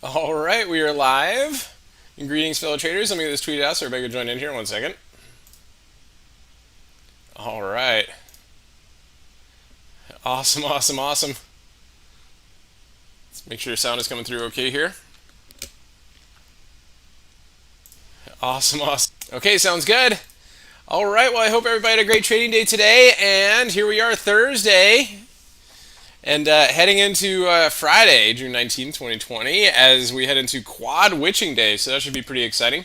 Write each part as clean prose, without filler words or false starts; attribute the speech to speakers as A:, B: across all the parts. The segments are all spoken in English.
A: All right, we are live. And greetings, fellow traders. Let me get this tweeted out so everybody can join in here. 1 second. All right. Awesome, awesome, awesome. Let's make sure your sound is coming through okay here. Awesome, awesome. Okay, sounds good. All right, well, I hope everybody had a great trading day today. And here we are, Thursday. And heading into Friday, June 19th, 2020, as we head into Quad Witching Day. So that should be pretty exciting.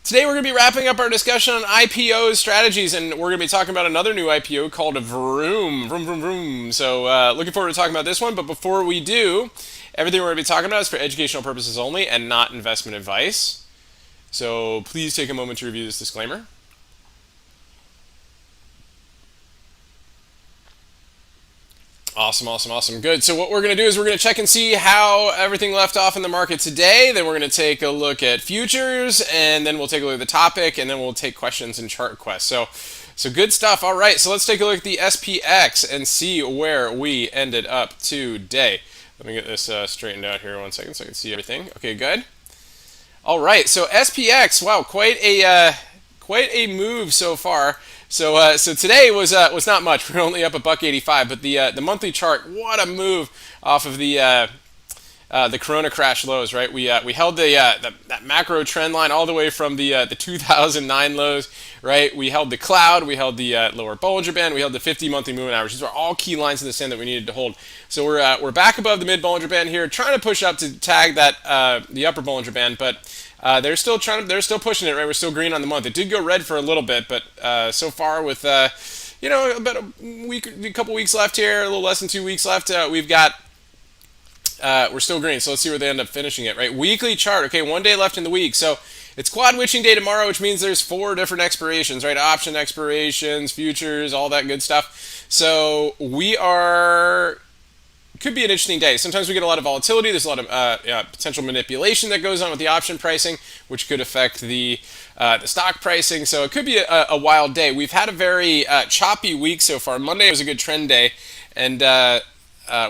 A: Today we're going to be wrapping up our discussion on IPOs strategies, and we're going to be talking about another new IPO called Vroom. Vroom, vroom, vroom. So looking forward to talking about this one, but before we do, everything we're going to be talking about is for educational purposes only and not investment advice. So please take a moment to review this disclaimer. Awesome, awesome, awesome. Good. So what we're going to do is we're going to check and see how everything left off in the market today. Then we're going to take a look at futures, and then we'll take a look at the topic, and then we'll take questions and chart quests. So good stuff. All right. So let's take a look at the SPX and see where we ended up today. Let me get this straightened out here 1 second so I can see everything. Okay, good. All right. So SPX. Wow, quite a move so far. So today was not much. We're only up $1.85, but the monthly chart, what a move off of the Corona crash lows, right? We held that macro trend line all the way from the 2009 lows, right? We held the cloud, we held the lower Bollinger Band, we held the 50 monthly moving average. These are all key lines in the sand that we needed to hold. So we're back above the mid Bollinger Band here, trying to push up to tag that the upper Bollinger Band, but they're still pushing it, right? We're still green on the month. It did go red for a little bit, but so far with about a couple weeks left here, a little less than 2 weeks left, we're still green. So let's see where they end up finishing it, right? Weekly chart. Okay, 1 day left in the week. So it's quad witching day tomorrow, which means there's 4 different expirations, right? Option expirations, futures, all that good stuff. So could be an interesting day. Sometimes we get a lot of volatility. There's a lot of potential manipulation that goes on with the option pricing, which could affect the stock pricing. So it could be a wild day. We've had a very choppy week so far. Monday was a good trend day, and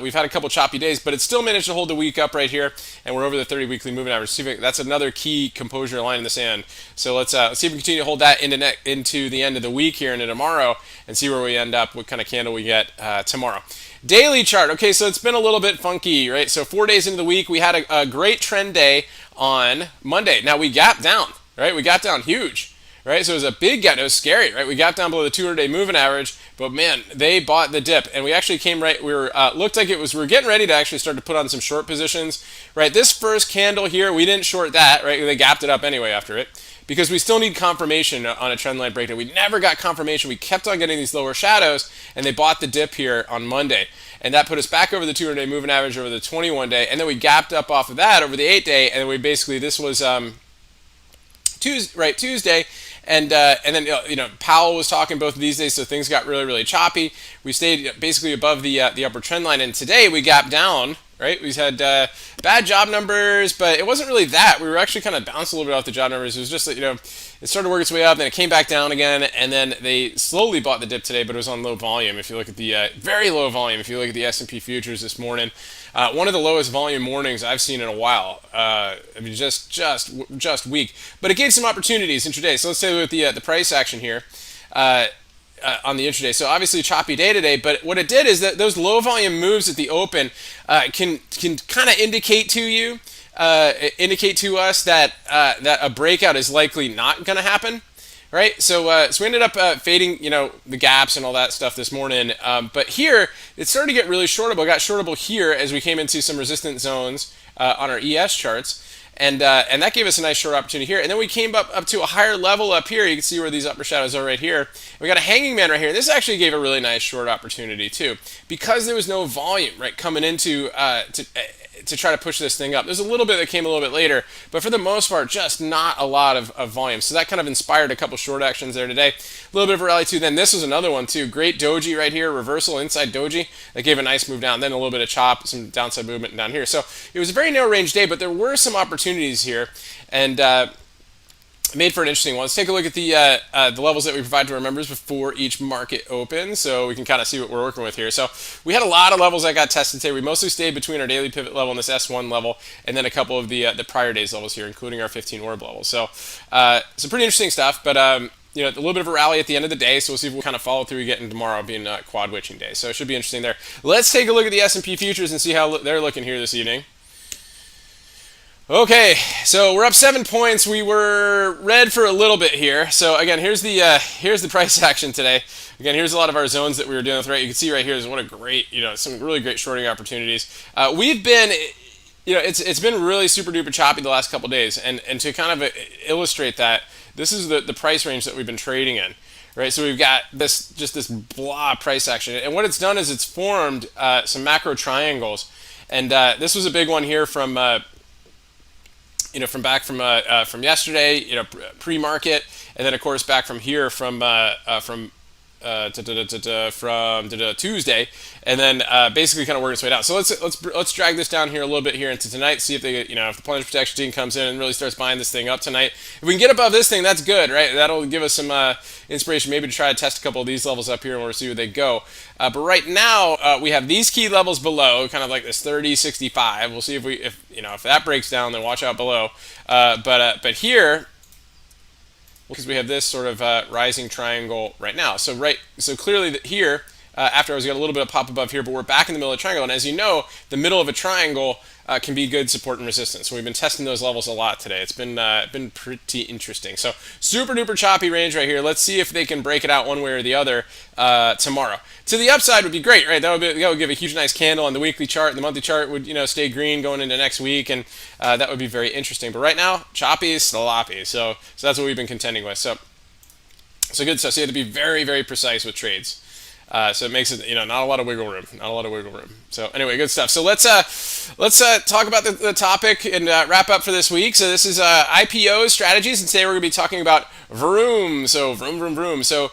A: we've had a couple choppy days, but it still managed to hold the week up right here, and we're over the 30 weekly moving average. That's another key composure line in the sand. So let's see if we can continue to hold that into the end of the week here and into tomorrow, and see where we end up, what kind of candle we get tomorrow. Daily chart. Okay, so it's been a little bit funky, right? So 4 days into the week, we had a great trend day on Monday. Now we gapped down, right? We got down huge, right? So it was a big gap. It was scary, right? We got down below the 200-day moving average, but man, they bought the dip, and we actually came right. We were looked like we were getting ready to actually start to put on some short positions, right? This first candle here, we didn't short that, right? They gapped it up anyway after it, because we still need confirmation on a trend line breakdown. We never got confirmation. We kept on getting these lower shadows, and they bought the dip here on Monday. And that put us back over the 200-day moving average over the 21-day, and then we gapped up off of that over the 8-day, and we basically, this was Tuesday, and then Powell was talking both of these days, so things got really, really choppy. We stayed basically above the upper trend line, and today we gapped down. Right, we had bad job numbers, but it wasn't really that. We were actually kind of bounced a little bit off the job numbers. It was just that it started to work its way up, then it came back down again, and then they slowly bought the dip today, but it was on low volume. If you look at the very low volume, if you look at the S&P futures this morning, one of the lowest volume mornings I've seen in a while. I mean, just weak, but it gave some opportunities intraday. So let's say with the price action here. On the intraday. So obviously choppy day today, but what it did is that those low volume moves at the open can kind of indicate to us that that a breakout is likely not going to happen, right? So we ended up fading, the gaps and all that stuff this morning. But here it started to get really shortable. It got shortable here as we came into some resistance zones on our ES charts. And that gave us a nice short opportunity here. And then we came up to a higher level up here. You can see where these upper shadows are right here. We got a hanging man right here. This actually gave a really nice short opportunity too, because there was no volume, right, coming into to try to push this thing up. There's a little bit that came a little bit later, but for the most part, just not a lot of volume. So that kind of inspired a couple short actions there today. A little bit of a rally too. Then this was another one too. Great doji right here, reversal inside doji. That gave a nice move down. Then a little bit of chop, some downside movement down here. So it was a very narrow range day, but there were some opportunities here. And made for an interesting one. Let's take a look at the levels that we provide to our members before each market opens, so we can kind of see what we're working with here. So we had a lot of levels that got tested today. We mostly stayed between our daily pivot level and this S1 level, and then a couple of the prior days levels here, including our 15 orb level. So some pretty interesting stuff, but you know, a little bit of a rally at the end of the day, so we'll see if we'll kind of follow through again tomorrow being quad witching day. So it should be interesting there. Let's take a look at the S&P futures and see how they're looking here this evening. Okay, so we're up 7 points. We were red for a little bit here. So again, here's the price action today. Again, here's a lot of our zones that we were dealing with. Right, you can see right here is what a great, you know, some really great shorting opportunities. We've been, you know, it's been really super duper choppy the last couple days, and to kind of illustrate that, this is the price range that we've been trading in. Right, so we've got this blah price action, and what it's done is it's formed some macro triangles, and this was a big one here from. You know, from yesterday, you know, pre-market, and then of course back from here from Tuesday, and then basically kind of work its way down. So let's drag this down here a little bit here into tonight. See if they, you know, if the plunge protection team comes in and really starts buying this thing up tonight. If we can get above this thing, that's good, right? That'll give us some inspiration, maybe to try to test a couple of these levels up here, and we'll see where they go. But right now we have these key levels below, kind of like this 30-65. We'll see if that breaks down, then watch out below. But here, because we have this sort of rising triangle right now. So clearly here, after I was got a little bit of pop above here, but we're back in the middle of the triangle. And as you know, the middle of a triangle can be good support and resistance. So we've been testing those levels a lot today. It's been pretty interesting. So super duper choppy range right here. Let's see if they can break it out one way or the other tomorrow. To the upside would be great, right? That would give a huge nice candle on the weekly chart. The monthly chart would, you know, stay green going into next week, and that would be very interesting. But right now, choppy, sloppy. So that's what we've been contending with. So good stuff. So you have to be very, very precise with trades. So it makes it, you know, not a lot of wiggle room. So anyway, good stuff. So let's talk about the topic and wrap up for this week. So this is IPOs strategies, and today we're going to be talking about Vroom. So Vroom. So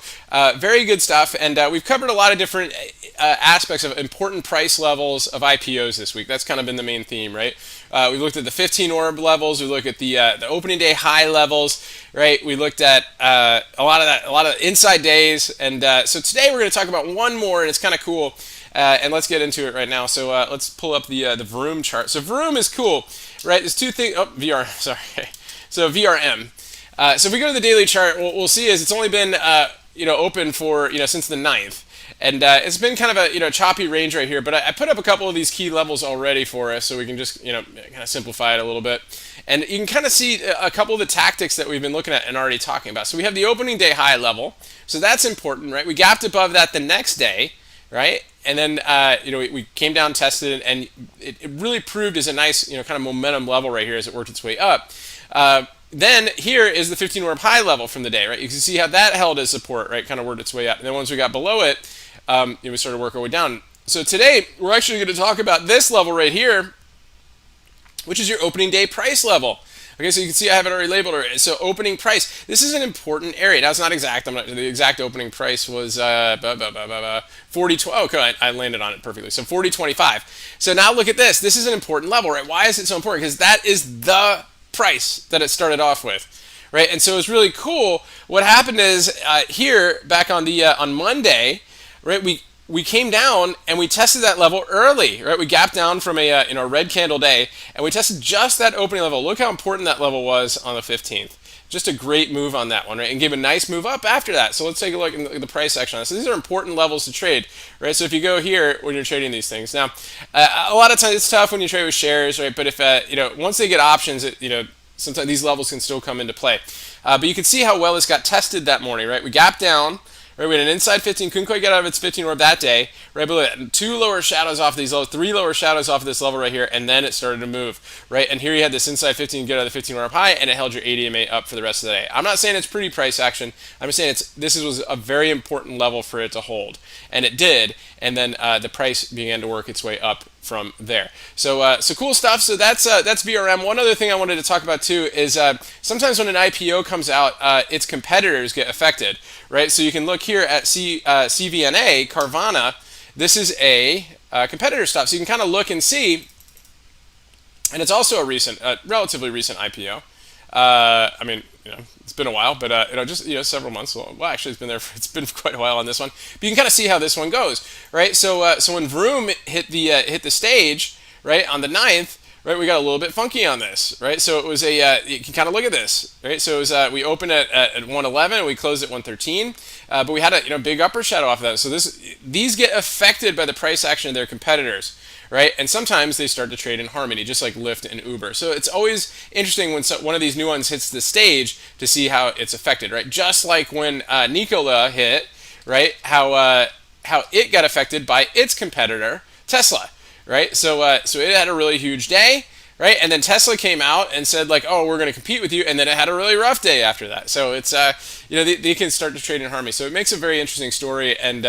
A: very good stuff, and we've covered a lot of different aspects of important price levels of IPOs this week. That's kind of been the main theme, right? We looked at the 15 orb levels. We looked at the opening day high levels, right? We looked at a lot of inside days, and so today we're going to talk about one more, and it's kind of cool. And let's get into it right now. So let's pull up the Vroom chart. So Vroom is cool, right? There's two things. Oh, VR. Sorry. So VRM. So if we go to the daily chart, what we'll see is it's only been open for since the 9th. And it's been kind of a choppy range right here, but I put up a couple of these key levels already for us, so we can just kind of simplify it a little bit. And you can kind of see a couple of the tactics that we've been looking at and already talking about. So we have the opening day high level, so that's important, right? We gapped above that the next day, right? And then we came down, tested, and it really proved as a nice kind of momentum level right here as it worked its way up. Then here is the 15 orb high level from the day, right? You can see how that held as support, right? Kind of worked its way up. And then once we got below it, we started to work our way down. So today, we're actually going to talk about this level right here, which is your opening day price level. Okay, so you can see I have it already labeled already. So opening price. This is an important area. Now, it's not exact. The exact opening price was 40.20. Oh, okay, I landed on it perfectly. So 40.25. So now look at this. This is an important level, right? Why is it so important? Because that is the price that it started off with, right? And so it's really cool. What happened is here back on Monday, right? We came down and we tested that level early, right? We gapped down from a red candle day, and we tested just that opening level. Look how important that level was on the 15th. Just a great move on that one, right? And gave a nice move up after that. So let's take a look at the price action on this. So these are important levels to trade, right? So if you go here when you're trading these things, now a lot of times it's tough when you trade with shares, right? But if once they get options, sometimes these levels can still come into play. But you can see how well this got tested that morning, right? We gapped down. Right, we had an inside 15, couldn't quite get out of its 15 orb that day. Right below that, 2 lower shadows off of these levels, 3 lower shadows off of this level right here, and then it started to move. Right, and here you had this inside 15 get out of the 15 orb high, and it held your ADMA up for the rest of the day. I'm not saying it's pretty price action. I'm just saying this was a very important level for it to hold, and it did. And then the price began to work its way up from there. So cool stuff. So that's VRM. One other thing I wanted to talk about too is sometimes when an IPO comes out, its competitors get affected, right? So you can look here at CVNA, Carvana. This is a competitor stuff. So you can kind of look and see, and it's also a relatively recent IPO. I mean, it's been a while, but just several months. Well, actually, it's been there. It's been quite a while on this one. But you can kind of see how this one goes, right? So when Vroom hit the stage, right, on the 9th, right, we got a little bit funky on this, right? So it was you can kind of look at this, right? So it was we opened at 111, and we closed at 113, but we had a big upper shadow off of that. So these get affected by the price action of their competitors, right? And sometimes they start to trade in harmony, just like Lyft and Uber. So it's always interesting when one of these new ones hits the stage to see how it's affected, right? Just like when Nikola hit, right? How it got affected by its competitor, Tesla, right? So it had a really huge day, right? And then Tesla came out and said like, oh, we're going to compete with you, and then it had a really rough day after that. So it's they can start to trade in harmony. So it makes a very interesting story, and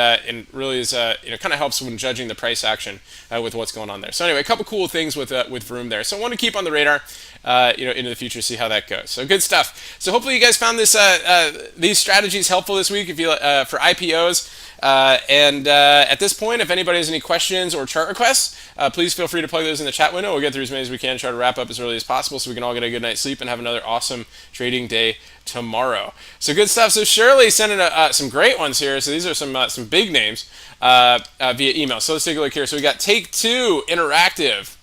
A: really is kind of helps when judging the price action with what's going on there. So anyway, a couple cool things with Vroom there. So I want to keep on the radar, into the future, see how that goes. So good stuff. So hopefully you guys found these strategies helpful this week if you for IPOs. At this point, if anybody has any questions or chart requests, please feel free to plug those in the chat window. We'll get through as many as we can, try to wrap up as early as possible so we can all get a good night's sleep and have another awesome trading day tomorrow. So good stuff. So Shirley sent in some great ones here. So these are some big names via email. So let's take a look here. So we got Take Two Interactive.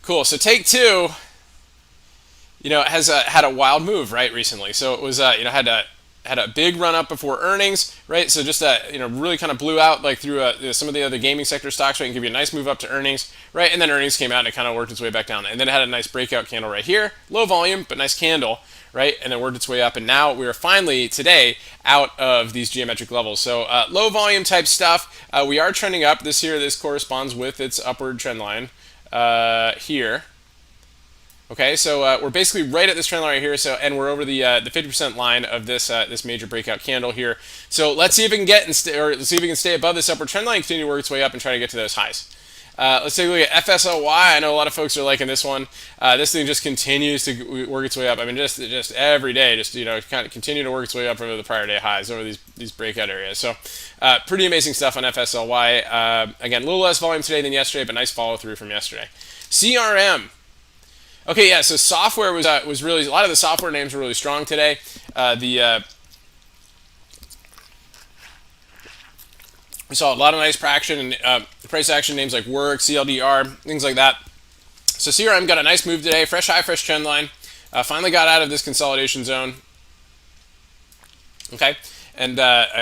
A: Cool. So Take Two, has had a wild move right recently. So it was had a big run up before earnings, right? So just really kind of blew out like through some of the other gaming sector stocks, right? And give you a nice move up to earnings, right? And then earnings came out and it kind of worked its way back down. And then it had a nice breakout candle right here, low volume but nice candle, right? And then worked its way up. And now we are finally today out of these geometric levels. So low volume type stuff. We are trending up. This corresponds with its upward trend line here. Okay, so we are basically right at this trend line right here. So, and we're over the 50% line of this major breakout candle here. So let's see if it can let's see if it can stay above this upward trend line, continue to work its way up, and try to get to those highs. Let's take a look at FSLY. I know a lot of folks are liking this one. This thing just continues to work its way up. I mean, just every day, just kind of continue to work its way up over the prior day highs, over these breakout areas. So, pretty amazing stuff on FSLY. Again, a little less volume today than yesterday, but nice follow through from yesterday. CRM. Okay, yeah. So software was really, a lot of the software names were really strong today. We saw a lot of nice price action names like Work, CLDR, things like that. So CRM got a nice move today, fresh high, fresh trend line. Finally got out of this consolidation zone. Okay, and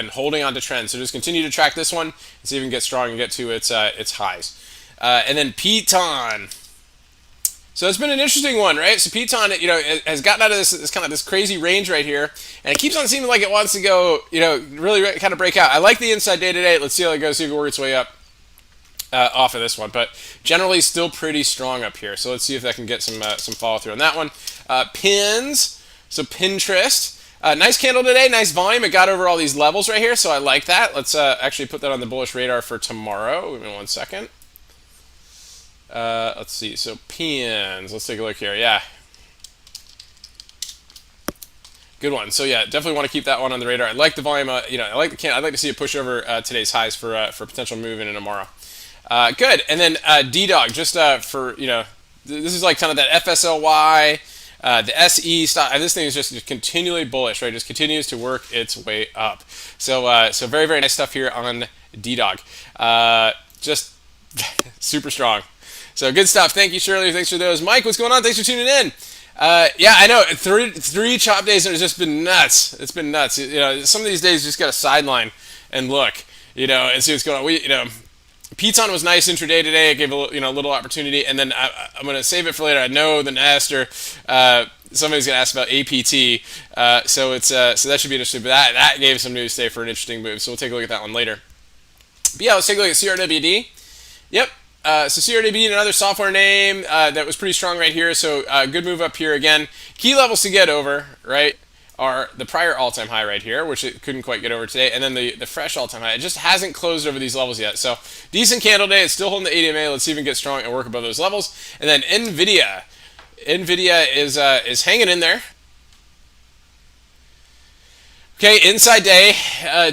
A: holding on to trend. So just continue to track this one and see if we can get strong and get to its highs. And then Piton. So it's been an interesting one, right? So Piton, has gotten out of this crazy range right here, and it keeps on seeming like it wants to go, really kind of break out. I like the inside day to day. Let's see how it goes. See if it works its way up off of this one, but generally still pretty strong up here. So let's see if that can get some follow through on that one. Pins. So Pinterest. Nice candle today, nice volume. It got over all these levels right here, so I like that. Let's actually put that on the bullish radar for tomorrow. Give me 1 second. Let's see. So pins. Let's take a look here. Yeah. Good one. So yeah, definitely want to keep that one on the radar. I like the volume. I like the candle. I'd like to see it push over today's highs for potential move in tomorrow. Good. And then DDOG, just for this is like kind of that FSLY, the SE stock. This thing is just continually bullish, right? Just continues to work its way up. So very, very nice stuff here on DDOG. Just super strong. So good stuff. Thank you, Shirley. Thanks for those. Mike, what's going on? Thanks for tuning in. Yeah, I know. Three chop days and it's just been nuts. It's been nuts. Some of these days you just got to sideline and look, and see what's going on. Piton was nice intraday today. It gave a little opportunity, and then I'm going to save it for later. I know the Nestor. Somebody's going to ask about APT. So that should be interesting. But that gave some news today for an interesting move. So we'll take a look at that one later. But yeah, let's take a look at CRWD. Yep. So CRWD, another software name that was pretty strong right here. So good move up here again. Key levels to get over, right, are the prior all-time high right here, which it couldn't quite get over today, and then the fresh all-time high. It just hasn't closed over these levels yet. So decent candle day. It's still holding the 80 MA. Let's see if we can get strong and work above those levels. And then Nvidia. Nvidia is hanging in there. Okay, inside day,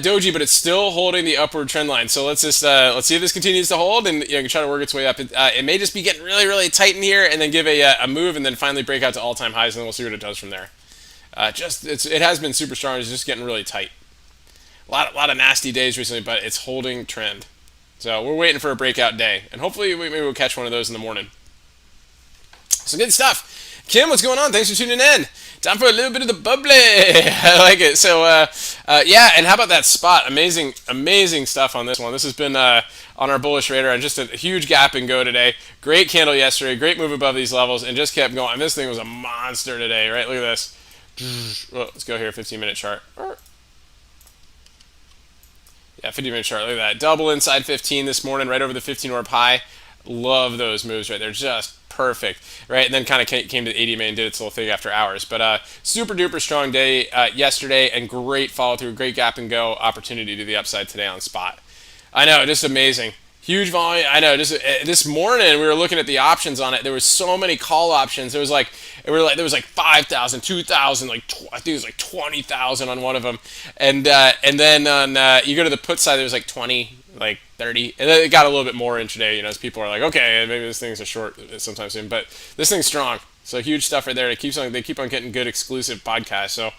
A: doji, but it's still holding the upward trend line. So let's just let's see if this continues to hold, and try to work its way up. It may just be getting really, really tight in here, and then give a move, and then finally break out to all-time highs, and then we'll see what it does from there. It has been super strong. It's just getting really tight. A lot of nasty days recently, but it's holding trend. So we're waiting for a breakout day, and hopefully maybe we'll catch one of those in the morning. So good stuff. Kim, what's going on? Thanks for tuning in. Time for a little bit of the bubbly. I like it. So, yeah, and how about that spot? Amazing, amazing stuff on this one. This has been on our bullish radar, and just a huge gap and go today. Great candle yesterday, great move above these levels, and just kept going. And this thing was a monster today, right? Look at this. Well, let's go here, 15-minute chart. Yeah, 50-minute chart. Look at that. Double inside 15 this morning, right over the 15 orb high. Love those moves right there. Just perfect, right? And then kind of came to the 80 and did its little thing after hours. But super duper strong day yesterday, and great follow through, great gap and go opportunity to the upside today on spot. I know, just amazing. Huge volume. I know. Just this morning we were looking at the options on it. There was so many call options. There was like 5,000, 2,000, I think it was like 20,000 on one of them, and then on you go to the put side, there was like 20, like 30, and then it got a little bit more intraday. As people are like, okay, maybe this thing's a short sometime soon, but this thing's strong. So huge stuff right there. They keep on getting good exclusive podcasts. So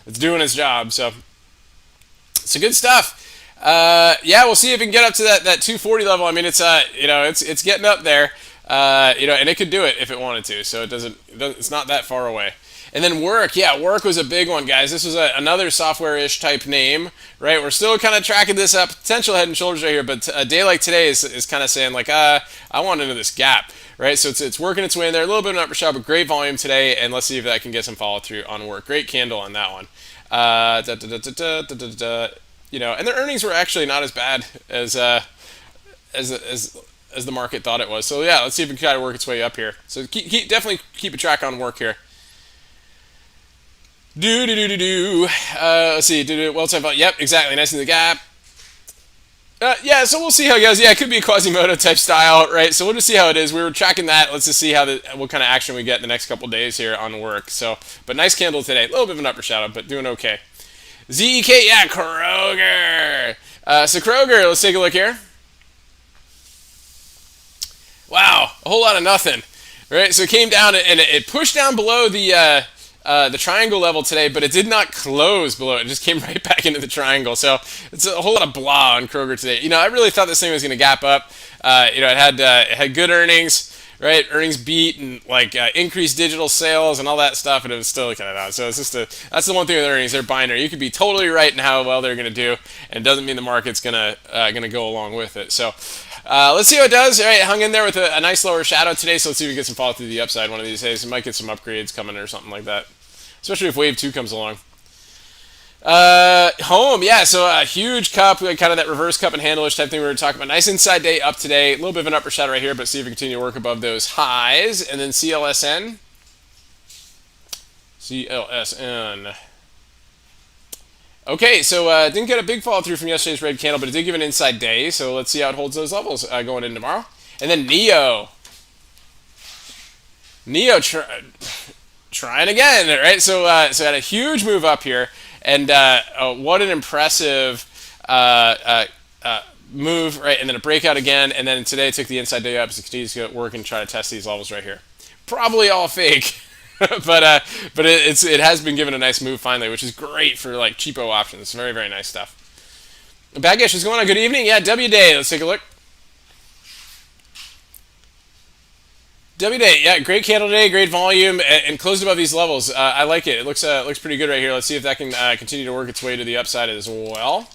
A: it's doing its job. So good stuff. Yeah, we'll see if we can get up to that 240 level. I mean, it's getting up there, and it could do it if it wanted to. So it's not that far away. And then work, yeah, work was a big one, guys. This was another software-ish type name, right? We're still kind of tracking this up, potential head and shoulders right here, but a day like today is kind of saying like, I want into this gap, right? So it's working its way in there, a little bit of an upper shot, but great volume today, and let's see if that can get some follow through on work. Great candle on that one. And their earnings were actually not as bad as the market thought it was. So yeah, let's see if it can kind of work its way up here. So definitely keep a track on work here. Let's see. Well time. Yep, exactly. Nice in the gap. Yeah, so we'll see how it goes. Yeah, it could be a Quasimodo type style, right? So we'll just see how it is. We were tracking that. Let's just see what kind of action we get in the next couple days here on work. So, but nice candle today. A little bit of an upper shadow, but doing okay. ZEK, yeah, Kroger. So Kroger, let's take a look here. Wow, a whole lot of nothing, right? So it came down and it pushed down below the triangle level today, but it did not close below it. It just came right back into the triangle. So it's a whole lot of blah on Kroger today. I really thought this thing was going to gap up. It had good earnings. Right, earnings beat and increased digital sales and all that stuff, and it was still kind of out. So it's that's the one thing with earnings. They're binary. You could be totally right in how well they're going to do, and it doesn't mean the market's gonna go along with it. So let's see how it does. All right, hung in there with a nice lower shadow today. So let's see if we get some follow through the upside one of these days. We might get some upgrades coming or something like that, especially if wave 2 comes along. Home, yeah, so a huge cup, kind of that reverse cup and handle-ish type thing we were talking about. Nice inside day up today, a little bit of an upper shadow right here, but see if we continue to work above those highs. And then CLSN. Okay, so didn't get a big follow through from yesterday's red candle, but it did give an inside day, so let's see how it holds those levels going in tomorrow. And then Neo. Trying again, right? So had a huge move up here. And what an impressive move, right? And then a breakout again, and then today it took the inside day up, so it continues to work and try to test these levels right here. Probably all fake, but it has been given a nice move finally, which is great for cheapo options. Very, very nice stuff. Bagish, what's going on? Good evening. Yeah, W Day. Let's take a look. W-Day, yeah, great candle today, great volume, and closed above these levels. I like it. It looks pretty good right here. Let's see if that can continue to work its way to the upside as well.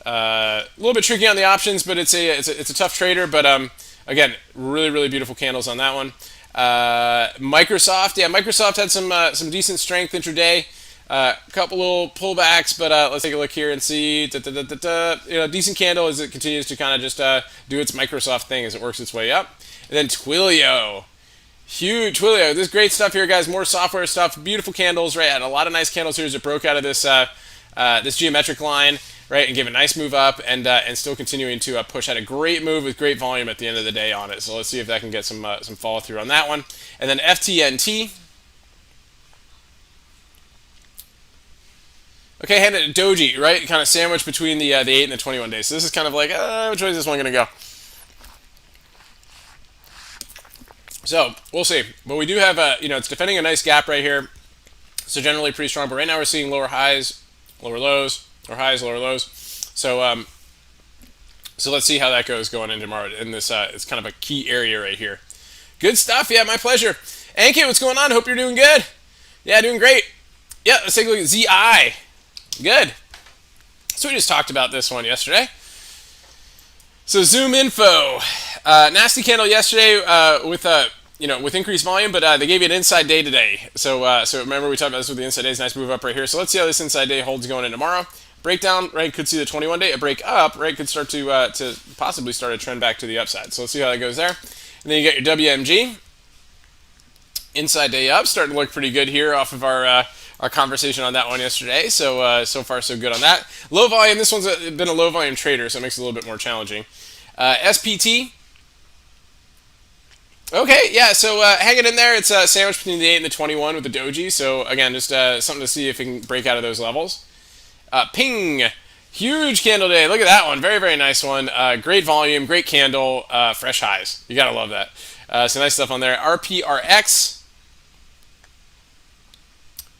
A: A little bit tricky on the options, but it's a tough trader. But again, really, really beautiful candles on that one. Microsoft, yeah, Microsoft had some decent strength intraday. A couple little pullbacks, but let's take a look here and see. Decent candle as it continues to kind of just do its Microsoft thing as it works its way up. And then Twilio. Huge Twilio. This is great stuff here, guys. More software stuff. Beautiful candles, right? Had a lot of nice candles here as it broke out of this this geometric line, right? And gave a nice move up and still continuing to push. Had a great move with great volume at the end of the day on it. So let's see if that can get some follow through on that one. And then FTNT. Okay, hand it to Doji, right? Kind of sandwiched between the 8 and the 21 days. So this is kind of like, which way is this one going to go? So we'll see. But we do have it's defending a nice gap right here. So generally pretty strong. But right now we're seeing lower highs, lower lows, or highs, lower lows. So so let's see how that goes going into tomorrow. And this it's kind of a key area right here. Good stuff. Yeah, my pleasure. Anki, what's going on? Hope you're doing good. Yeah, doing great. Yeah, let's take a look at ZI. Good. So we just talked about this one yesterday. So Zoom info, nasty candle yesterday with increased volume, but they gave you an inside day today. So remember we talked about this with the inside days. Nice move up right here. So let's see how this inside day holds going in tomorrow. Breakdown, right? Could see the 21 day. A break up, right? Could start to possibly start a trend back to the upside. So let's see how that goes there. And then you get your WMG. Inside day up, starting to look pretty good here off of our conversation on that one yesterday. So so far so good on that. Low volume. This one's been a low volume trader, so it makes it a little bit more challenging. SPT. Okay, yeah. So hanging in there. It's a sandwich between the 8 and the 21 with the doji. So again, just something to see if it can break out of those levels. Ping. Huge candle day. Look at that one. Very, very nice one. Great volume, great candle, fresh highs. You gotta love that. So nice stuff on there. RPRX.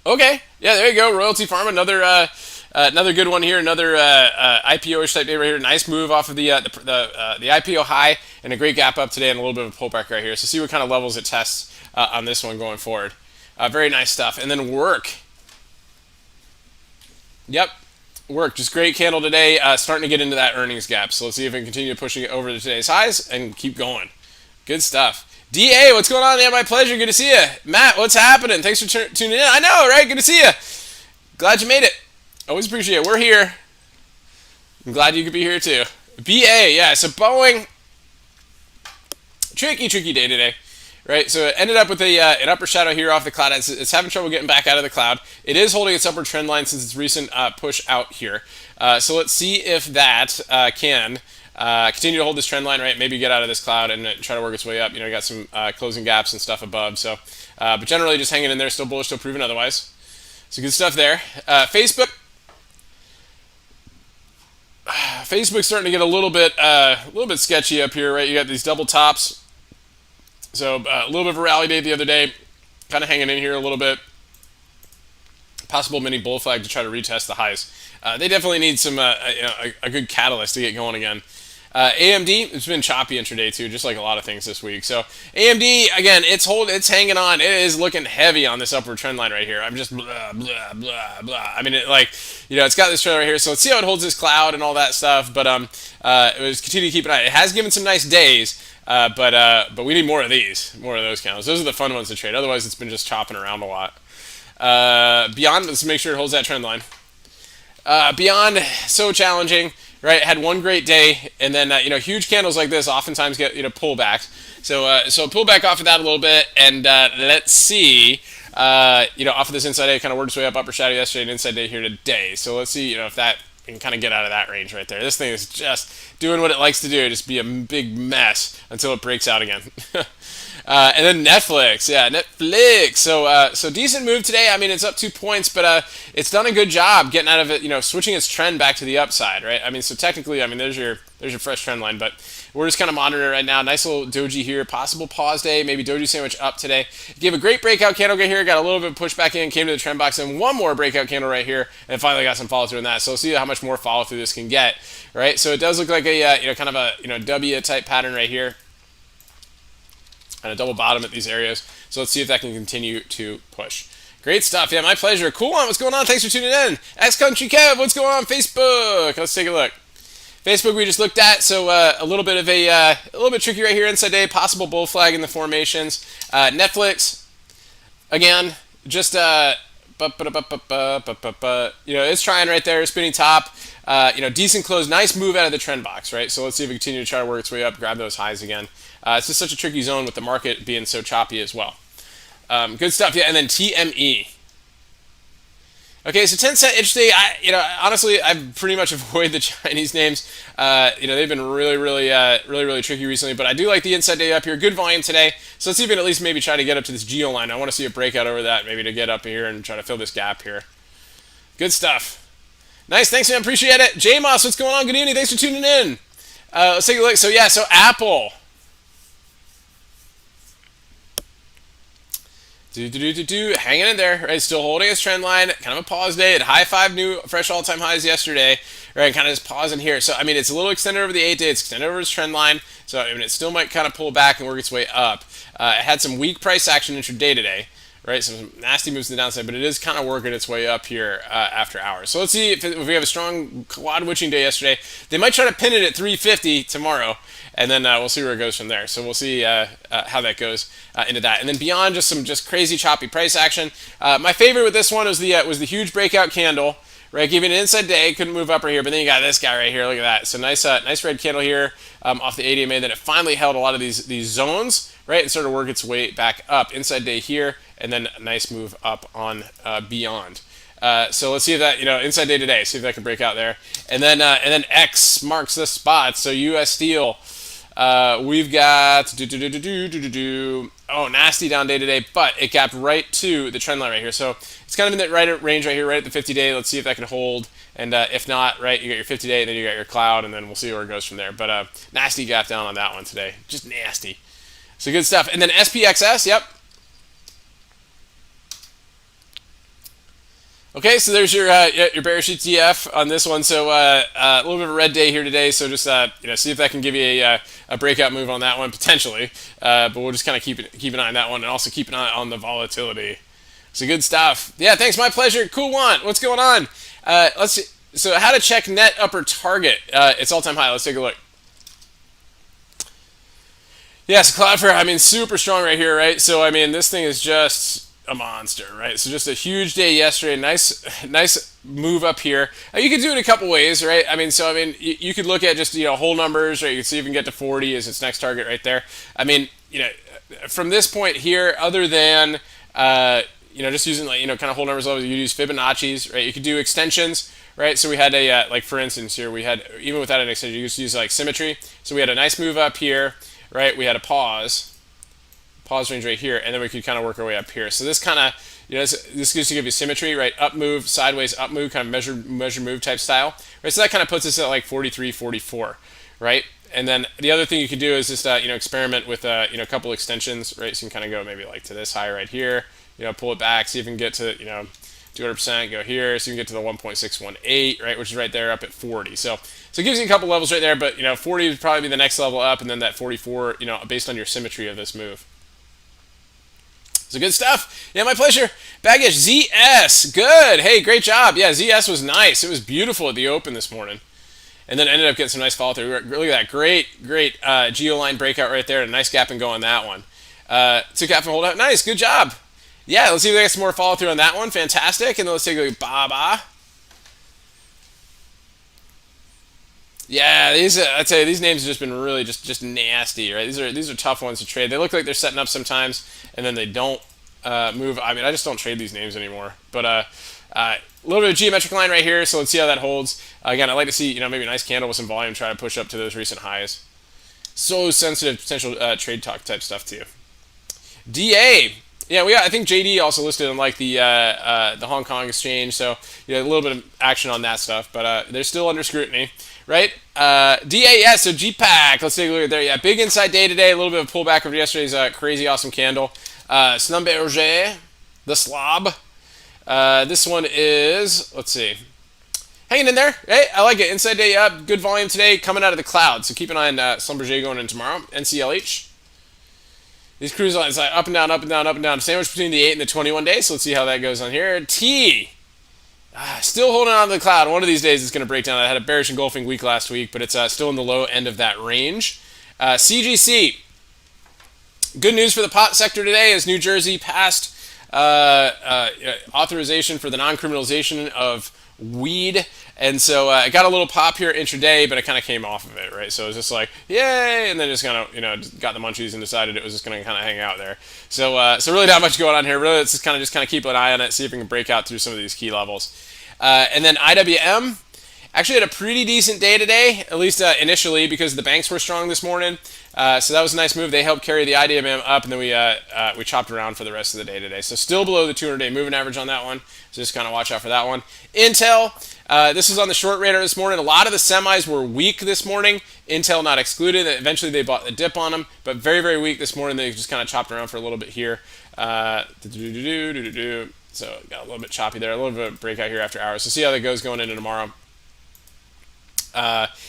A: Okay, yeah, there you go. Royalty Pharma, another good one here. Another IPO-ish type day right here. Nice move off of the IPO high and a great gap up today and a little bit of a pullback right here. So see what kind of levels it tests on this one going forward. Very nice stuff. And then work. Yep, work. Just great candle today. Starting to get into that earnings gap. So let's see if we can continue pushing it over to today's highs and keep going. Good stuff. DA, what's going on? Yeah, my pleasure. Good to see you. Matt, what's happening? Thanks for tuning in. I know, right? Good to see you. Glad you made it. Always appreciate it. We're here. I'm glad you could be here too. BA, yeah. So Boeing, tricky day today, right? So it ended up with an upper shadow here off the cloud. It's having trouble getting back out of the cloud. It is holding its upward trend line since its recent push out here. So let's see if that can continue to hold this trend line, right? Maybe get out of this cloud and try to work its way up. You know, got some closing gaps and stuff above. So, but generally just hanging in there, still bullish, still proven otherwise. So good stuff there. Facebook's starting to get a little bit sketchy up here, right? You got these double tops. So a little bit of a rally day the other day, kind of hanging in here a little bit. Possible mini bull flag to try to retest the highs. They definitely need some a good catalyst to get going again. AMD, it's been choppy intraday too, just like a lot of things this week. So AMD, again, it's hanging on. It is looking heavy on this upward trend line right here. I'm just blah, blah, blah, blah. I mean, it's got this trend right here. So let's see how it holds this cloud and all that stuff. But it was continue to keep an eye. It has given some nice days, but we need more of these, more of those candles. Those are the fun ones to trade. Otherwise, it's been just chopping around a lot. Beyond, let's make sure it holds that trend line. Beyond, so challenging, right? Had one great day, and then huge candles like this oftentimes get pullbacks. So pull back off of that a little bit, and let's see. Off of this inside day, kind of worked its way up upper shadow yesterday and inside day here today. So let's see, if that can kind of get out of that range right there. This thing is just doing what it likes to do, just be a big mess until it breaks out again. And then Netflix, yeah, Netflix. So decent move today. I mean, it's up 2 points, but it's done a good job getting out of it. Switching its trend back to the upside, right? I mean, so technically, there's your fresh trend line, but we're just kind of monitoring it right now. Nice little doji here, possible pause day, maybe doji sandwich up today. Gave a great breakout candle here, got a little bit of push back in, came to the trend box, and one more breakout candle right here, and finally got some follow through in that. So we'll see how much more follow through this can get, right? So it does look like a kind of a W type pattern right here. And a double bottom at these areas. So let's see if that can continue to push. Great stuff. Yeah, my pleasure. Cool on. What's going on? Thanks for tuning in. X-Country Kev, what's going on? Facebook. Let's take a look. Facebook we just looked at. So a little bit tricky right here inside day. Possible bull flag in the formations. Netflix, again, just it's trying right there, spinning top. Decent close, nice move out of the trend box, right? So let's see if we continue to try to work its way up, grab those highs again. It's just such a tricky zone with the market being so choppy as well. Good stuff, yeah. And then TME. Okay, so 10-cent interesting. Honestly, I've pretty much avoided the Chinese names. They've been really tricky recently. But I do like the inside day up here. Good volume today. So let's see if we can at least maybe try to get up to this geo line. I want to see a breakout over that, maybe to get up here and try to fill this gap here. Good stuff. Nice, thanks, man. Appreciate it. J Moss, what's going on? Good evening. Thanks for tuning in. Let's take a look. So yeah, so Apple. Hanging in there, right? Still holding its trend line, kind of a pause day. At high five new fresh all-time highs yesterday, right? Kind of just pausing here. So I mean, it's a little extended over the 8 day. It's extended over its trend line. So I mean, it still might kind of pull back and work its way up. It had some weak price action intraday today, right? Some nasty moves to the downside, but it is kind of working its way up here after hours. So let's see if we have a strong quad witching day yesterday. They might try to pin it at 350 tomorrow, and then we'll see where it goes from there. So we'll see how that goes into that. And then beyond just some crazy choppy price action. My favorite with this one was the huge breakout candle. Right, giving an inside day, couldn't move up right here, but then you got this guy right here. Look at that. So nice red candle here off the ADMA. Then it finally held a lot of these zones, right, and started to work its way back up. Inside day here, and then a nice move up on beyond. So let's see if that, inside day today, see if that can break out there. And then X marks the spot. So U.S. Steel, we've got nasty down day today, but it gapped right to the trend line right here. So it's kind of in that right range right here, right at the 50 day. Let's see if that can hold. And if not, right, you got your 50 day, and then you got your cloud, and then we'll see where it goes from there. But nasty gap down on that one today, just nasty. So good stuff. And then SPXS, yep. Okay, so there's your bearish ETF on this one. So a little bit of a red day here today. So just see if that can give you a breakout move on that one potentially. But we'll just kind of keep an eye on that one, and also keep an eye on the volatility. So good stuff. Yeah, thanks. My pleasure. Cool one. What's going on? Let's see. So how to check net upper target? It's all-time high. Let's take a look. Yeah, so Cloudflare, I mean, super strong right here, right? So I mean, this thing is just a monster, right? So just a huge day yesterday. Nice move up here. You could do it a couple ways, right? I mean, you could look at just whole numbers, right? You can see if you can get to 40 as its next target right there. I mean, from this point here, other than just using kind of whole numbers levels, you use Fibonacci's, right? You could do extensions, right? So we had for instance here, we had, even without an extension, you could use symmetry. So we had a nice move up here, right? We had a pause range right here, and then we could kind of work our way up here. So this kind of, this gives to give you symmetry, right? Up move, sideways, up move, kind of measure move type style, right? So that kind of puts us at like 43, 44, right? And then the other thing you could do is just experiment with a couple extensions, right? So you can kind of go maybe like to this high right here, pull it back, see if you can get to 200%, go here, so you can get to the 1.618, right, which is right there up at 40. So it gives you a couple levels right there, but 40 would probably be the next level up, and then that 44, based on your symmetry of this move. So good stuff. Yeah, my pleasure. Baggish, ZS, good. Hey, great job. Yeah, ZS was nice. It was beautiful at the open this morning. And then ended up getting some nice follow through. Look at that. Great geoline breakout right there. And a nice gap and go on that one. Took gap and hold out. Nice. Good job. Yeah, let's see if we get some more follow through on that one. Fantastic. And then let's take a look at Baba. Yeah, I'd say these names have just been really just nasty, right? These are tough ones to trade. They look like they're setting up sometimes, and then they don't move. I mean, I just don't trade these names anymore. But a little bit of geometric line right here, so let's see how that holds. Again, I'd like to see maybe a nice candle with some volume, try to push up to those recent highs. So sensitive to potential trade talk type stuff too. DA. Yeah, I think JD also listed on like the Hong Kong exchange, so a little bit of action on that stuff, but they're still under scrutiny, right? DAS, so GPAC, let's take a look at there. Yeah, big inside day today, a little bit of pullback over yesterday's crazy awesome candle. Schlumberger, the slob. This one is, let's see, hanging in there. Hey, I like it. Inside day up, good volume today, coming out of the cloud. So keep an eye on Schlumberger going in tomorrow. NCLH. These cruise lines up and down, up and down, up and down. Sandwich between the 8 and the 21 days. So let's see how that goes on here. T. Still holding on to the cloud. One of these days it's going to break down. I had a bearish engulfing week last week, but it's still in the low end of that range. CGC. Good news for the pot sector today as New Jersey passed authorization for the non-criminalization of weed, and so it got a little pop here intraday, but it kind of came off of it, right? So it was just like, yay, and then just kind of got the munchies and decided it was just going to kind of hang out there. So really not much going on here. Really, it's just kind of keep an eye on it, see if we can break out through some of these key levels. And then IWM actually had a pretty decent day today, at least initially, because the banks were strong this morning. So that was a nice move. They helped carry the IWM up, and then we chopped around for the rest of the day today. So still below the 200-day moving average on that one. So just kind of watch out for that one. Intel, This was on the short radar this morning. A lot of the semis were weak this morning. Intel not excluded. Eventually they bought the dip on them, but very, very weak this morning. They just kind of chopped around for a little bit here. So got a little bit choppy there, a little bit of breakout here after hours. So see how that goes going into tomorrow.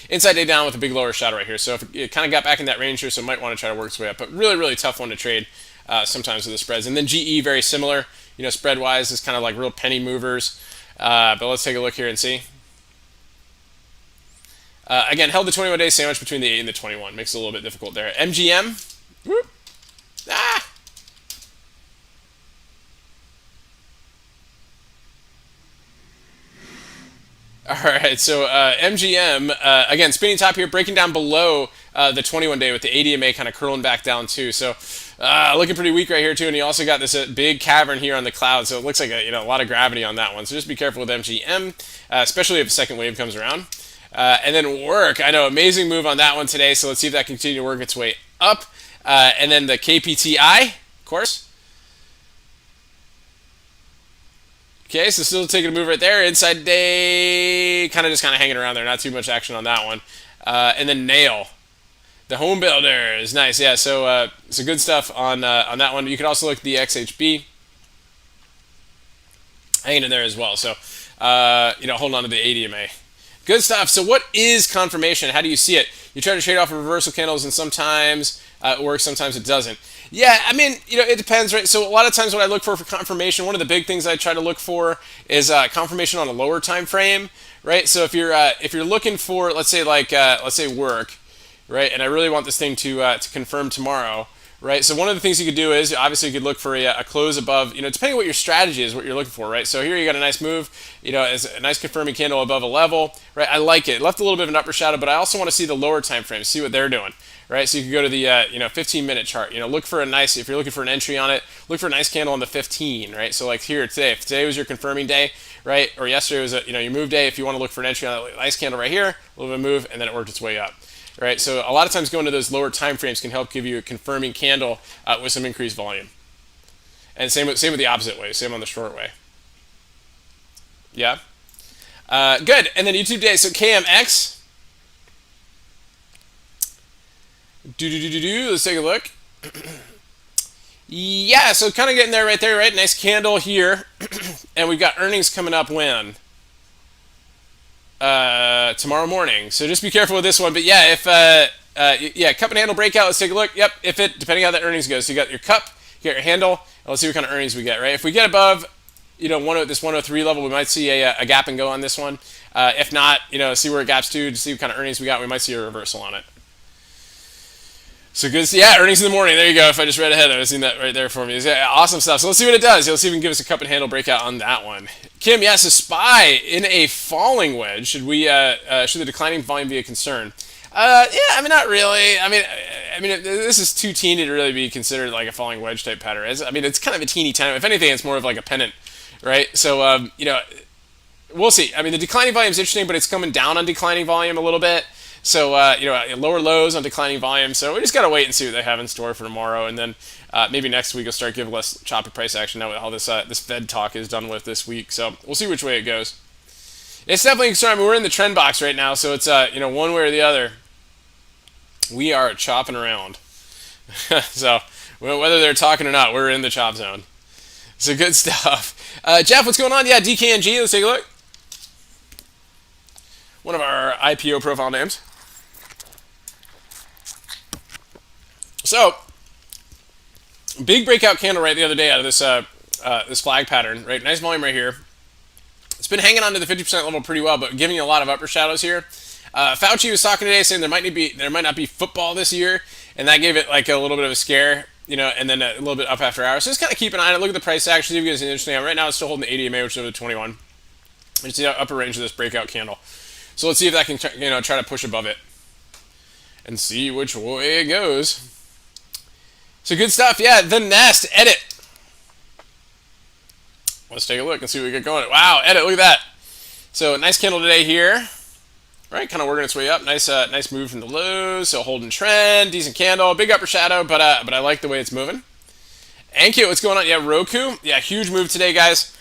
A: Inside day down with a big lower shadow right here. So if it kind of got back in that range here, so it might want to try to work its way up. But really, really tough one to trade sometimes with the spreads. And then GE, very similar. Spread-wise, is kind of like real penny movers. But let's take a look here and see. Again, held the 21-day sandwich between the 8 and the 21. Makes it a little bit difficult there. MGM. Whoop. Ah! All right, so MGM, again, spinning top here, breaking down below the 21-day with the ADMA kind of curling back down too. So looking pretty weak right here too, and you also got this big cavern here on the cloud, so it looks like a lot of gravity on that one. So just be careful with MGM, especially if a second wave comes around. And then work, I know, amazing move on that one today, so let's see if that can continue to work its way up. And then the KPTI, of course. Okay, so still taking a move right there. Inside day, kind of hanging around there. Not too much action on that one. And then Nail, the home builder is nice. Yeah, so good stuff on that one. You can also look at the XHB hanging in there as well. So holding on to the ADMA. Good stuff. So what is confirmation? How do you see it? You try to trade off of reversal candles, and sometimes it works, sometimes it doesn't. Yeah, I mean, it depends, right? So a lot of times what I look for confirmation, one of the big things I try to look for is confirmation on a lower time frame, right? So if you're looking for, let's say work, right? And I really want this thing to confirm tomorrow, right? So one of the things you could do is obviously you could look for a close above, depending on what your strategy is, what you're looking for, right? So here you got a nice move, as a nice confirming candle above a level, right? I like it. Left a little bit of an upper shadow, but I also want to see the lower time frame, see what they're doing. Right, so you can go to the 15-minute chart. Look for a nice, if you're looking for an entry on it, look for a nice candle on the 15. Right, so like here today, if today was your confirming day, right, or yesterday was your move day. If you want to look for an entry on that nice candle right here, a little bit of move, and then it worked its way up. Right, so a lot of times going to those lower time frames can help give you a confirming candle with some increased volume. And same with the opposite way, same on the short way. Yeah, good. And then YouTube day, so KMX. Let's take a look. Yeah, so kind of getting there right there, right? Nice candle here. And we've got earnings coming up when? Tomorrow morning. So just be careful with this one. But yeah, if cup and handle breakout, let's take a look. Yep, depending on how the earnings goes. So you got your cup, you got your handle, and let's see what kind of earnings we get, right? If we get above, this 103 level, we might see a gap and go on this one. If not, see where it gaps to see what kind of earnings we got. We might see a reversal on it. So good, yeah, earnings in the morning. There you go. If I just read ahead, I was seeing that right there for me. Yeah, awesome stuff. So let's see what it does. Let's see if we can give us a cup and handle breakout on that one. Kim, yes, a SPY in a falling wedge. Should the declining volume be a concern? Yeah, I mean, not really. I mean, this is too teeny to really be considered like a falling wedge type pattern. It's kind of a teeny tiny. If anything, it's more of like a pennant, right? So we'll see. I mean, the declining volume is interesting, but it's coming down on declining volume a little bit. So, lower lows on declining volume. So we just got to wait and see what they have in store for tomorrow. And then maybe next week will start giving less choppy price action now with all this Fed talk is done with this week. So we'll see which way it goes. It's definitely a concern. I mean, we're in the trend box right now. So it's, one way or the other, we are chopping around. So whether they're talking or not, we're in the chop zone. So good stuff. Jeff, what's going on? Yeah, DKNG. Let's take a look. One of our IPO profile names. So, big breakout candle right the other day out of this this flag pattern, right? Nice volume right here. It's been hanging on to the 50% level pretty well, but giving you a lot of upper shadows here. Fauci was talking today saying there might not be football this year, and that gave it like a little bit of a scare, and then a little bit up after hours. So just kind of keep an eye on it. Look at the price action. See if you guys are interesting. Right now it's still holding the ADMA, which is over the 21. It's the upper range of this breakout candle. So let's see if that can try to push above it and see which way it goes. So good stuff. Yeah, the Nest edit. Let's take a look and see what we get going. Wow, edit. Look at that. So nice candle today here. Right, kind of working its way up. Nice move from the lows. So holding trend, decent candle, big upper shadow, but I like the way it's moving. Ankyo, what's going on? Yeah, Roku. Yeah, huge move today, guys.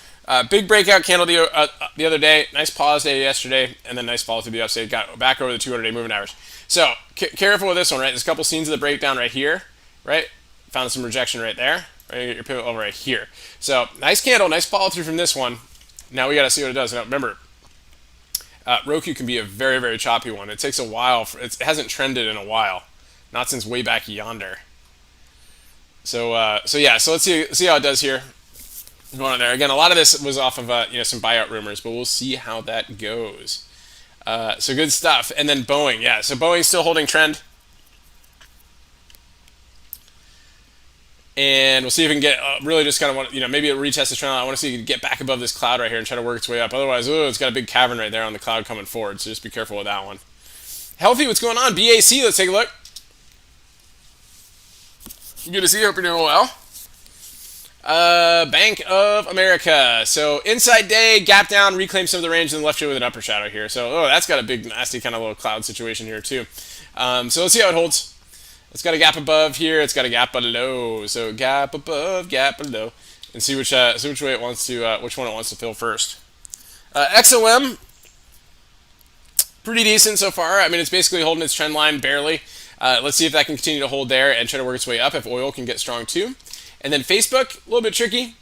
A: Big breakout candle the other day. Nice pause day yesterday, and then nice follow through the upside. Got back over the 200-day moving average. So careful with this one, right? There's a couple scenes of the breakdown right here, right? Found some rejection right there. Right, you get your pivot level right here. So nice candle, nice follow through from this one. Now we got to see what it does. Now remember, Roku can be a very, very choppy one. It takes a while. It hasn't trended in a while, not since way back yonder. So yeah. So let's see how it does here. Going on there again. A lot of this was off of some buyout rumors, but we'll see how that goes. So good stuff. And then Boeing, yeah. So Boeing's still holding trend. And we'll see if we can get really just kind of want, maybe it'll retest this trend line. I want to see if it can get back above this cloud right here and try to work its way up. Otherwise, it's got a big cavern right there on the cloud coming forward. So just be careful with that one. Healthy, what's going on? BAC, let's take a look. Good to see you. Hope you're doing well. Bank of America. So inside day, gap down, reclaim some of the range, and then left you with an upper shadow here. So that's got a big, nasty kind of little cloud situation here too. So let's see how it holds. It's got a gap above here. It's got a gap below. So gap above, gap below, and see which way it wants to, which one it wants to fill first. XOM, pretty decent so far. I mean, it's basically holding its trend line barely. Let's see if that can continue to hold there and try to work its way up. If oil can get strong too, and then Facebook, a little bit tricky.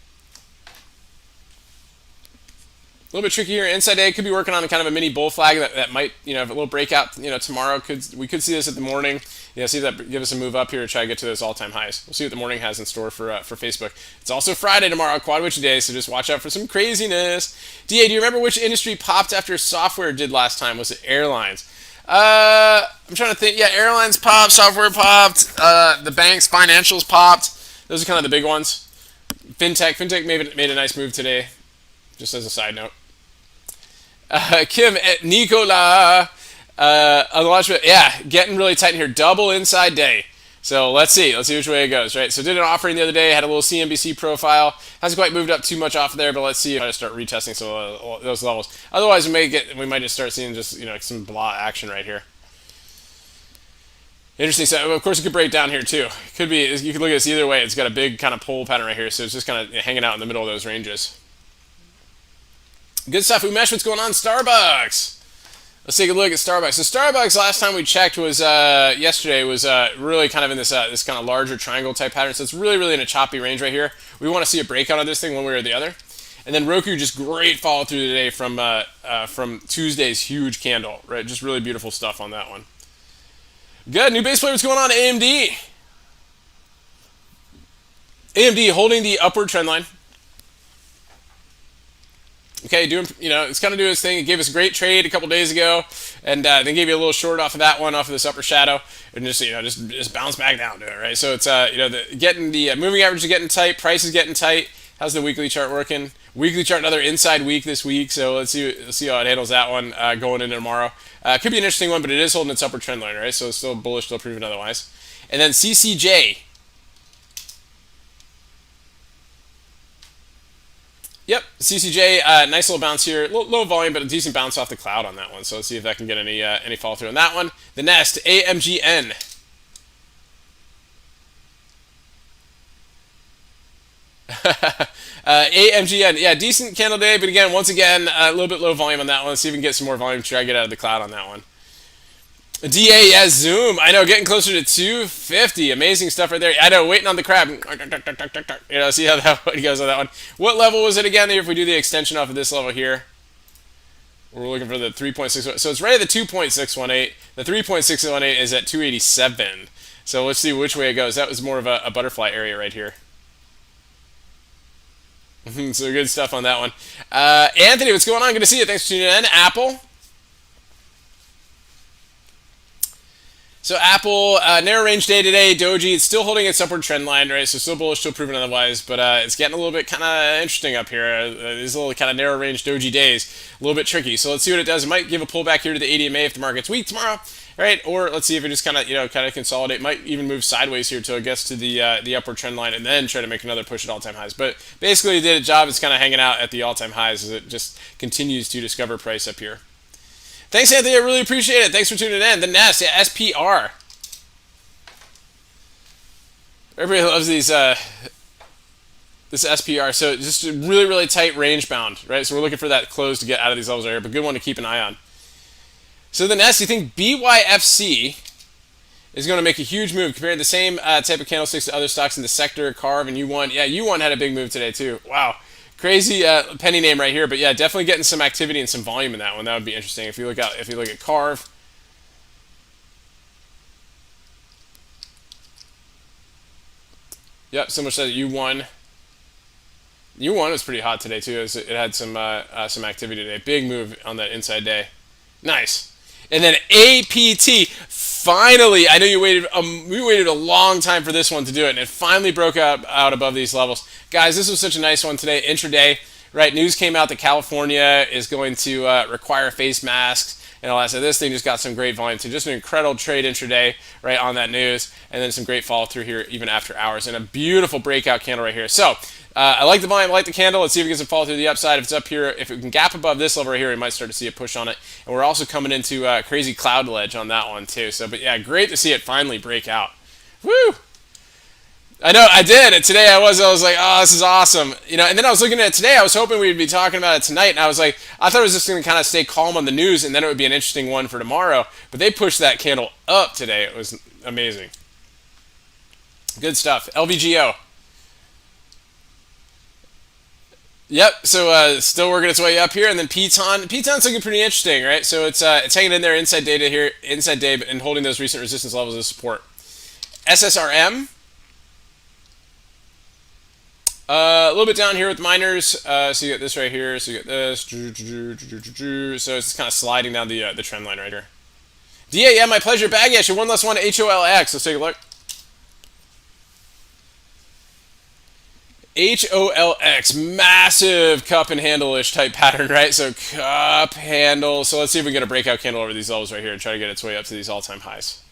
A: A little bit trickier inside day. Could be working on kind of a mini bull flag that might, have a little breakout, tomorrow. We could see this at the morning. See if that give us a move up here to try to get to those all-time highs. We'll see what the morning has in store for Facebook. It's also Friday tomorrow, Quad Witch Day, so just watch out for some craziness. DA, do you remember which industry popped after software did last time? Was it airlines? I'm trying to think. Yeah, airlines popped, software popped, the banks, financials popped. Those are kind of the big ones. Fintech made a nice move today, just as a side note. Kim, Nicola, yeah, getting really tight in here. Double inside day. So let's see which way it goes, right? So did an offering the other day, had a little CNBC profile. Hasn't quite moved up too much off of there, but let's see if I start retesting some of those levels. Otherwise, we might just start seeing just some blah action right here. Interesting. So of course it could break down here too. Could be. You could look at this either way. It's got a big kind of pull pattern right here, so it's just kind of hanging out in the middle of those ranges. Good stuff. Umesh, what's going on? Starbucks. Let's take a look at Starbucks. So Starbucks, last time we checked was yesterday, was really kind of in this kind of larger triangle type pattern. So it's really in a choppy range right here. We want to see a breakout of this thing one way or the other. And then Roku, just great follow through today from Tuesday's huge candle, right? Just really beautiful stuff on that one. Good. New base play. What's going on? AMD. AMD holding the upward trend line. Okay, it's kind of doing its thing. It gave us a great trade a couple days ago, and then gave you a little short off of that one, off of this upper shadow, and just bounce back down to it, right? So it's getting the moving average is getting tight, price is getting tight. How's the weekly chart working? Weekly chart, another inside week this week, so let's see how it handles that one going into tomorrow. Could be an interesting one, but it is holding its upward trend line, right? So it's still bullish, still proven otherwise. And then CCJ. Yep, CCJ, nice little bounce here. Low volume, but a decent bounce off the cloud on that one. So let's see if that can get any follow through on that one. The Nest, AMGN. AMGN, yeah, decent candle day, but again, once again, a little bit low volume on that one. Let's see if we can get some more volume to try to get out of the cloud on that one. DA, yes, Zoom. I know, getting closer to 250. Amazing stuff right there. I know, waiting on the crab. See how that one goes on that one. What level was it again if we do the extension off of this level here? We're looking for the 3.6. So it's right at the 2.618. The 3.618 is at 287. So let's see which way it goes. That was more of a butterfly area right here. So good stuff on that one. Anthony, what's going on? Good to see you. Thanks for tuning in. Apple. So Apple, narrow range day today. Doji, it's still holding its upward trend line, right? So still bullish, still proven otherwise, but it's getting a little bit kind of interesting up here. These little kind of narrow range Doji days, a little bit tricky. So let's see what it does. It might give a pullback here to the ADMA if the market's weak tomorrow, right? Or let's see if it just kind of consolidate. Might even move sideways here till it gets to the upward trend line and then try to make another push at all-time highs. But basically, it did its job. It's kind of hanging out at the all-time highs as it just continues to discover price up here. Thanks, Anthony. I really appreciate it. Thanks for tuning in. The Nest, yeah, SPR. Everybody loves these This SPR, so just a really, really tight range bound, right? So we're looking for that close to get out of these levels right here, but good one to keep an eye on. So the next, you think BYFC is going to make a huge move compared to the same type of candlesticks to other stocks in the sector, Carve and U1. Yeah, U1 had a big move today too. Wow, crazy penny name right here, but yeah, definitely getting some activity and some volume in that one. That would be interesting if you look at Carve. Yep, similar to U1. U1 was pretty hot today too. It had some activity today. Big move on that inside day. Nice. And then APT, finally, I know we waited a long time for this one to do it, and it finally broke out above these levels. Guys, this was such a nice one today, intraday, right? News came out that California is going to require face masks and all that. So this thing just got some great volume. So just an incredible trade intraday, right, on that news, and then some great follow through here even after hours, and a beautiful breakout candle right here. So I like the volume, I like the candle. Let's see if it gets a fall through the upside. If it's up here, if it can gap above this level right here, we might start to see a push on it. And we're also coming into crazy cloud ledge on that one too. So, but yeah, great to see it finally break out. Woo! I know I did. And today I was like, oh, this is awesome. You know, and then I was looking at it today. I was hoping we'd be talking about it tonight. And I was like, I thought it was just going to kind of stay calm on the news, and then it would be an interesting one for tomorrow. But they pushed that candle up today. It was amazing. Good stuff. LVGO. Yep. So still working its way up here, and then Piton. Piton's looking pretty interesting, right? So it's hanging in there inside day, and holding those recent resistance levels of support. SSRM. A little bit down here with miners. So you get this right here. So you get this. So it's just kind of sliding down the trend line right here. DA, yeah, my pleasure. Baggy action. One less one. HOLX. Let's take a look. HOLX, massive cup and handle-ish type pattern, right? So cup handle. So let's see if we can get a breakout candle over these levels right here and try to get its way up to these all-time highs.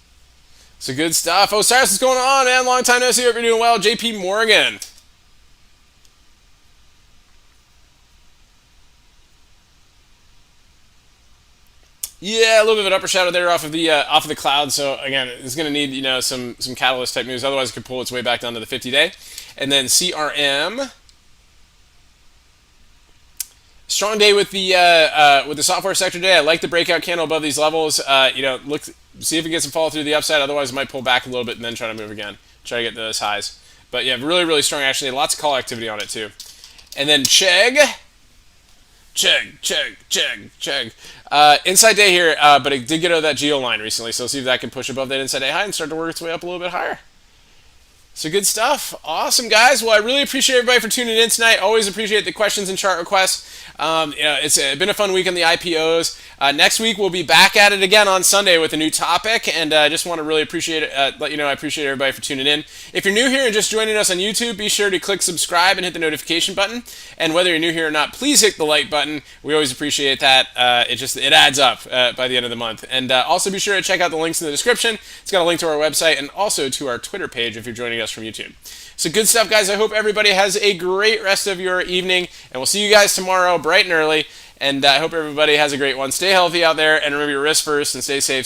A: So good stuff. Oh, Cyrus, what's going on, man? Long time no see. Hope you're doing well. JP Morgan. Yeah, a little bit of an upper shadow there off of the cloud. So again, it's going to need some catalyst type moves. Otherwise, it could pull its way back down to the 50-day. And then CRM, strong day with the software sector today. I like the breakout candle above these levels. Look, see if it gets some follow through the upside. Otherwise, it might pull back a little bit and then try to move again. Try to get those highs. But yeah, really, really strong action. They had lots of call activity on it too. And then Chegg. Inside day here, but it did get out of that geo line recently, so let's see if that can push above that inside day high and start to work its way up a little bit higher. So good stuff. Awesome, guys. Well, I really appreciate everybody for tuning in tonight. Always appreciate the questions and chart requests. It's been a fun week on the IPOs. Next week, we'll be back at it again on Sunday with a new topic, and I just want to really appreciate it. Let you know I appreciate everybody for tuning in. If you're new here and just joining us on YouTube, be sure to click subscribe and hit the notification button. And whether you're new here or not, please hit the like button. We always appreciate that. It adds up by the end of the month. And also be sure to check out the links in the description. It's got a link to our website and also to our Twitter page if you're joining us from YouTube. So good stuff, guys. I hope everybody has a great rest of your evening, and we'll see you guys tomorrow bright and early. And I hope everybody has a great one. Stay healthy out there, and remember your risk first, and stay safe.